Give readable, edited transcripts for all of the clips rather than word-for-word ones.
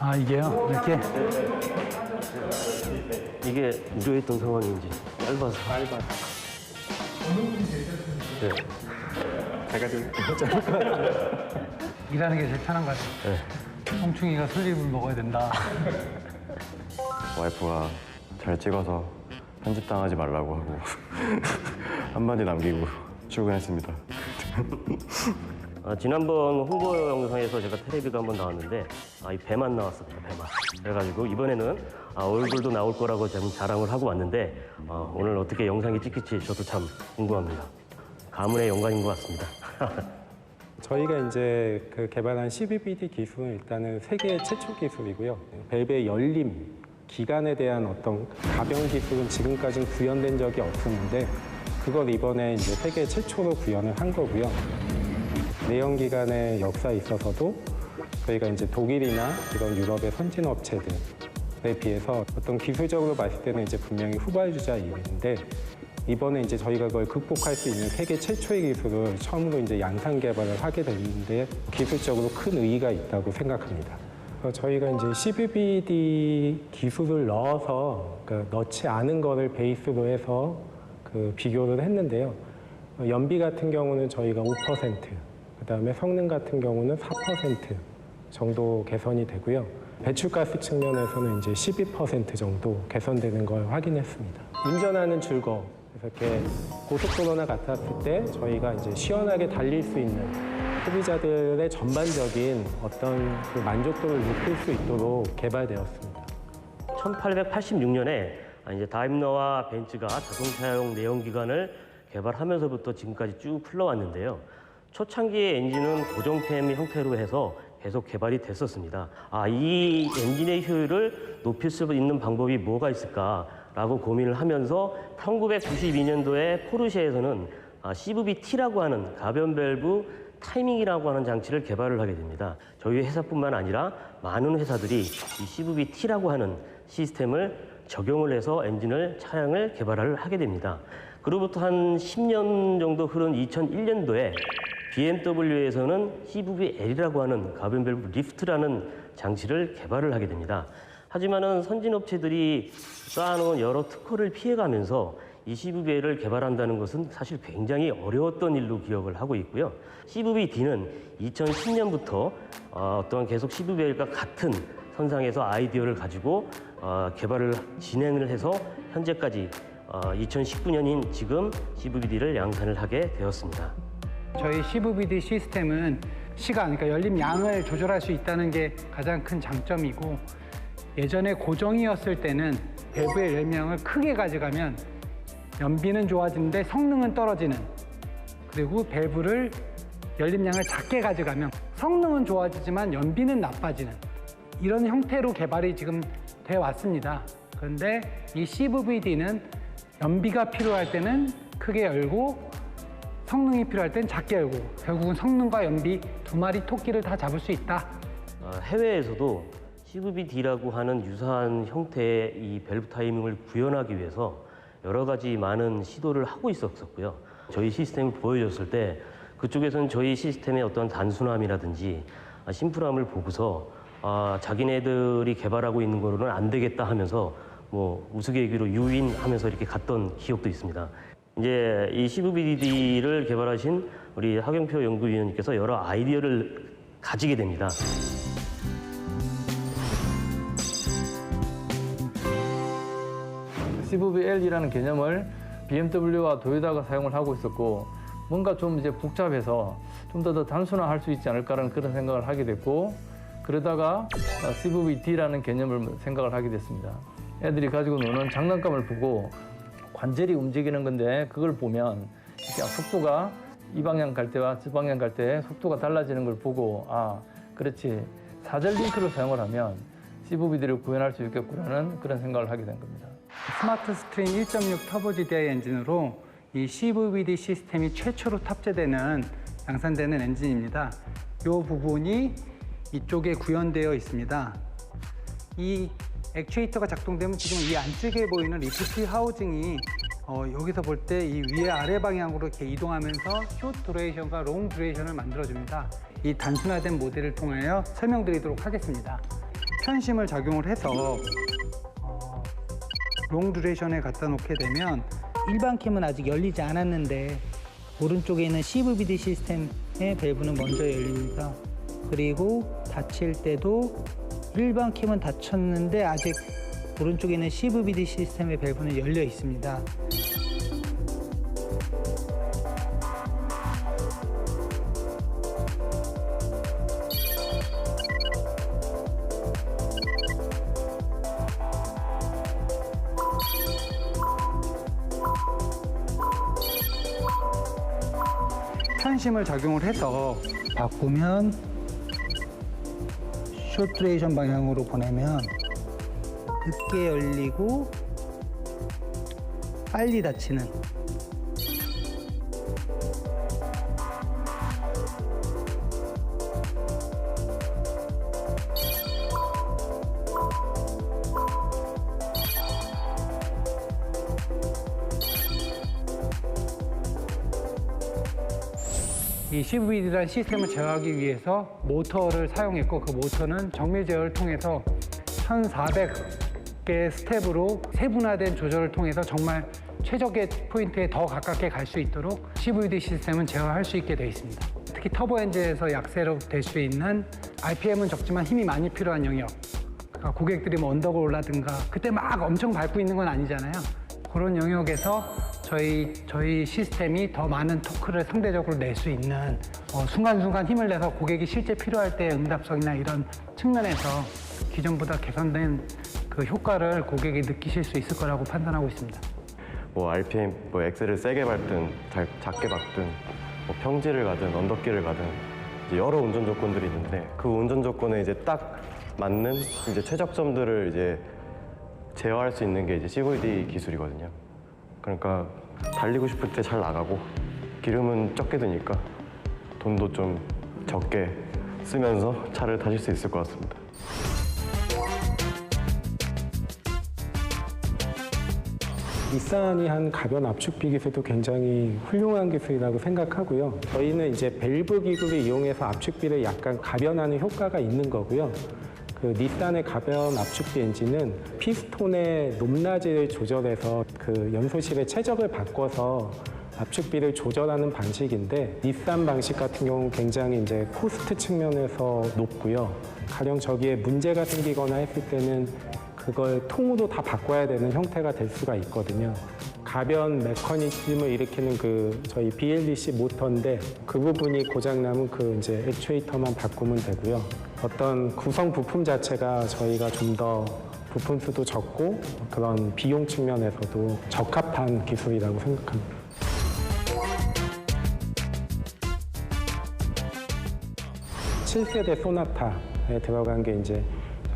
아, 이게요? 이렇게? 이게 우려했던 상황인지 짧아서. 어느 분이 제일 네. 제가 좀 일하는 게 제일 편한 것 같아요. 송충이가 솔잎을 먹어야 된다. 와이프가 잘 찍어서 편집당하지 말라고 하고 한마디 남기고 출근했습니다. 지난번 홍보 영상에서 제가 텔레비가 한번 나왔는데 이 배만 나왔습니다. 배만. 그래가지고 이번에는 얼굴도 나올 거라고 좀 자랑을 하고 왔는데 오늘 어떻게 영상이 찍힐지 저도 참 궁금합니다. 가문의 영광인 것 같습니다. 저희가 이제 그 개발한 CVBD 기술은 일단은 세계 최초 기술이고요. 밸브의 열림 기간에 대한 어떤 가변 기술은 지금까지는 구현된 적이 없었는데 그걸 이번에 이제 세계 최초로 구현을 한 거고요. 내연 기관의 역사에 있어서도 저희가 이제 독일이나 이런 유럽의 선진 업체들에 비해서 어떤 기술적으로 봤을 때는 이제 분명히 후발주자인데 이번에 이제 저희가 그걸 극복할 수 있는 세계 최초의 기술을 처음으로 이제 양산 개발을 하게 됐는데 기술적으로 큰 의의가 있다고 생각합니다. 저희가 이제 CVBD 기술을 넣어서 그러니까 넣지 않은 거를 베이스로 해서 그 비교를 했는데요. 연비 같은 경우는 저희가 5%, 그다음에 성능 같은 경우는 4% 정도 개선이 되고요. 배출가스 측면에서는 이제 12% 정도 개선되는 걸 확인했습니다. 운전하는 즐거움. 그래서 이렇게 고속도로나 같았을 때 저희가 이제 시원하게 달릴 수 있는 소비자들의 전반적인 어떤 그 만족도를 높일 수 있도록 개발되었습니다. 1886년에 이제 다임러와 벤츠가 자동차용 내연기관을 개발하면서부터 지금까지 쭉 흘러왔는데요. 초창기의 엔진은 고정템 형태로 해서 계속 개발이 됐었습니다. 이 엔진의 효율을 높일 수 있는 방법이 뭐가 있을까라고 고민을 하면서 1992년도에 포르쉐에서는 CVT라고 하는 가변 밸브 타이밍이라고 하는 장치를 개발을 하게 됩니다. 저희 회사뿐만 아니라 많은 회사들이 이 CVT라고 하는 시스템을 적용을 해서 차량을 개발을 하게 됩니다. 그로부터 한 10년 정도 흐른 2001년도에 BMW에서는 CVL이라고 하는 가변 밸브 리프트라는 장치를 개발을 하게 됩니다. 하지만은 선진 업체들이 쌓아놓은 여러 특허를 피해가면서 이 CVL을 개발한다는 것은 사실 굉장히 어려웠던 일로 기억을 하고 있고요. CVD는 2010년부터 어떠한 계속 CVL과 같은 선상에서 아이디어를 가지고 개발을 진행을 해서 현재까지 2019년인 지금 CVD를 양산을 하게 되었습니다. 저희 CVBD 시스템은 시간, 그러니까 열림 양을 조절할 수 있다는 게 가장 큰 장점이고 예전에 고정이었을 때는 밸브의 열림양을 크게 가져가면 연비는 좋아지는데 성능은 떨어지는, 그리고 밸브를 열림량을 작게 가져가면 성능은 좋아지지만 연비는 나빠지는 이런 형태로 개발이 지금 되어 왔습니다. 그런데 이 CVBD는 연비가 필요할 때는 크게 열고 성능이 필요할 땐 작게 열고 결국은 성능과 연비 두 마리 토끼를 다 잡을 수 있다. 해외에서도 CVD라고 하는 유사한 형태의 이 밸브 타이밍을 구현하기 위해서 여러 가지 많은 시도를 하고 있었고요. 저희 시스템을 보여줬을 때 그쪽에서는 저희 시스템의 어떤 단순함이라든지 심플함을 보고서 자기네들이 개발하고 있는 거로는 안 되겠다 하면서 뭐 우스갯소리로 유인하면서 이렇게 갔던 기억도 있습니다. 이제 이 CVD를 개발하신 우리 하경표 연구위원님께서 여러 아이디어를 가지게 됩니다. CVL이라는 개념을 BMW와 도요타가 사용을 하고 있었고 뭔가 좀 이제 복잡해서 좀 더 단순화할 수 있지 않을까라는 그런 생각을 하게 됐고 그러다가 CVT라는 개념을 생각을 하게 됐습니다. 애들이 가지고 노는 장난감을 보고 관절이 움직이는 건데 그걸 보면 이렇게 속도가 이 방향 갈 때와 저 방향 갈 때 속도가 달라지는 걸 보고 그렇지 사절 링크를 사용을 하면 CVD를 구현할 수 있겠구나는 그런 생각을 하게 된 겁니다. 스마트 스트림 1.6 터보 GDI 엔진으로 이 CVBD 시스템이 최초로 탑재되는 양산되는 엔진입니다. 이 부분이 이쪽에 구현되어 있습니다. 이 액추에이터가 작동되면 지금 이 안쪽에 보이는 리프트 하우징이 여기서 볼 때 이 위에 아래 방향으로 이렇게 이동하면서 숏 듀레이션과 롱 듀레이션을 만들어줍니다. 이 단순화된 모델을 통하여 설명드리도록 하겠습니다. 편심을 작용을 해서 롱 듀레이션에 갖다 놓게 되면 일반 캠은 아직 열리지 않았는데 오른쪽에 있는 CVBD 시스템의 밸브는 먼저 열립니다. 그리고 닫힐 때도 일반 캠은 닫혔는데 아직 오른쪽에 있는 CVBD 시스템의 밸브는 열려 있습니다. 편심을 작용을 해서 바꾸면 숏 듀레이션 방향으로 보내면 늦게 열리고 빨리 닫히는 이 CVBD라는 시스템을 제어하기 위해서 모터를 사용했고 그 모터는 정밀 제어를 통해서 1,400개의 스텝으로 세분화된 조절을 통해서 정말 최적의 포인트에 더 가깝게 갈 수 있도록 CVBD 시스템은 제어할 수 있게 되어 있습니다. 특히 터보 엔진에서 약세로 될 수 있는 RPM은 적지만 힘이 많이 필요한 영역, 그러니까 고객들이 뭐 언덕을 올라든가 그때 막 엄청 밟고 있는 건 아니잖아요. 그런 영역에서 저희 시스템이 더 많은 토크를 상대적으로 낼 수 있는 순간순간 힘을 내서 고객이 실제 필요할 때의 응답성이나 이런 측면에서 기존보다 개선된 그 효과를 고객이 느끼실 수 있을 거라고 판단하고 있습니다. 뭐 RPM, 뭐 엑셀을 세게 밟든 작게 밟든 뭐 평지를 가든 언덕길을 가든 이제 여러 운전 조건들이 있는데 그 운전 조건에 이제 딱 맞는 이제 최적점들을 이제 제어할 수 있는 게 이제 CVD 기술이거든요. 그러니까 달리고 싶을 때 잘 나가고 기름은 적게 드니까 돈도 좀 적게 쓰면서 차를 타실 수 있을 것 같습니다. 닛산이 한 가변 압축비 기술도 굉장히 훌륭한 기술이라고 생각하고요. 저희는 이제 밸브 기술을 이용해서 압축비를 약간 가변하는 효과가 있는 거고요. 그 닛산의 가변 압축비 엔진은 피스톤의 높낮이를 조절해서 그 연소실의 최적을 바꿔서 압축비를 조절하는 방식인데 닛산 방식 같은 경우는 굉장히 이제 코스트 측면에서 높고요. 가령 저기에 문제가 생기거나 했을 때는 그걸 통으로 다 바꿔야 되는 형태가 될 수가 있거든요. 가변 메커니즘을 일으키는 그 저희 BLDC 모터인데 그 부분이 고장나면 그 이제 액추에이터만 바꾸면 되고요. 어떤 구성 부품 자체가 저희가 좀 더 부품 수도 적고 그런 비용 측면에서도 적합한 기술이라고 생각합니다. (7세대) 소나타에 들어간 게 이제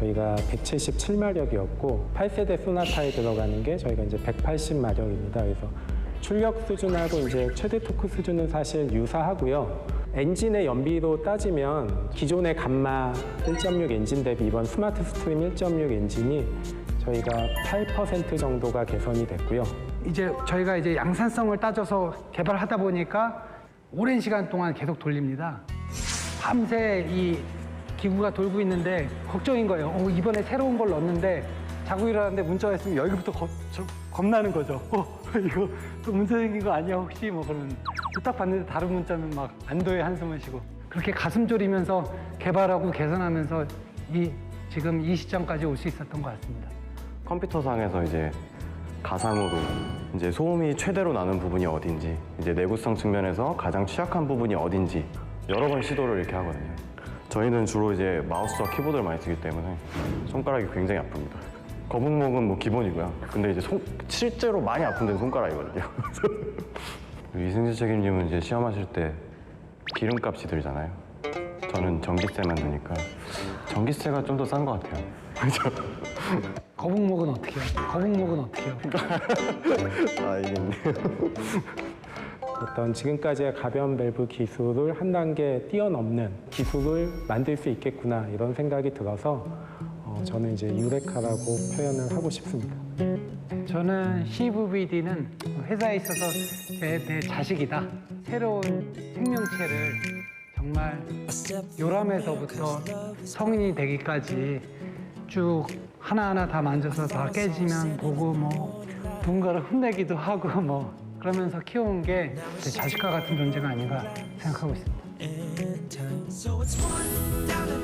저희가 177마력이었고 8세대 소나타에 들어가는 게 저희가 이제 180마력입니다. 그래서 출력 수준하고 이제 최대 토크 수준은 사실 유사하고요. 엔진의 연비로 따지면 기존의 감마 1.6 엔진 대비 이번 스마트 스트림 1.6 엔진이 저희가 8% 정도가 개선이 됐고요. 이제 저희가 이제 양산성을 따져서 개발하다 보니까 오랜 시간 동안 계속 돌립니다. 밤새 이 기구가 돌고 있는데 걱정인 거예요. 이번에 새로운 걸 넣었는데 자고 일어났는데 문자가 있으면 여기부터 겁나는 거죠. 이거 또 문제 생긴 거 아니야 혹시 뭐 그러면 딱 봤는데 다른 문자면 막 안도의 한숨을 쉬고 그렇게 가슴 졸이면서 개발하고 개선하면서 지금 이 시점까지 올 수 있었던 것 같습니다. 컴퓨터상에서 이제 가상으로 이제 소음이 최대로 나는 부분이 어딘지 이제 내구성 측면에서 가장 취약한 부분이 어딘지 여러 번 시도를 이렇게 하거든요. 저희는 주로 이제 마우스와 키보드를 많이 쓰기 때문에 손가락이 굉장히 아픕니다. 거북목은 뭐 기본이고요. 근데 이제 실제로 많이 아픈 데는 손가락이거든요. 이승재 책임님은 이제 시험하실 때 기름값이 들잖아요. 저는 전기세만 드니까 전기세가 좀 더 싼 것 같아요. 그죠? 거북목은 어떻게 해요? 거북목은 어떻게 해요? 아, 이게 어떤 지금까지의 가변 밸브 기술을 한 단계 뛰어넘는 기술을 만들 수 있겠구나 이런 생각이 들어서 저는 이제 유레카라고 표현을 하고 싶습니다. 저는 CVBD는 회사에 있어서 내 자식이다. 새로운 생명체를 정말 요람에서부터 성인이 되기까지 쭉 하나하나 다 만져서 다 깨지면 보고 뭐 누군가를 혼내기도 하고 뭐 그러면서 키워온 게 제 자식과 같은 존재가 아닌가 생각하고 있습니다. So it's one down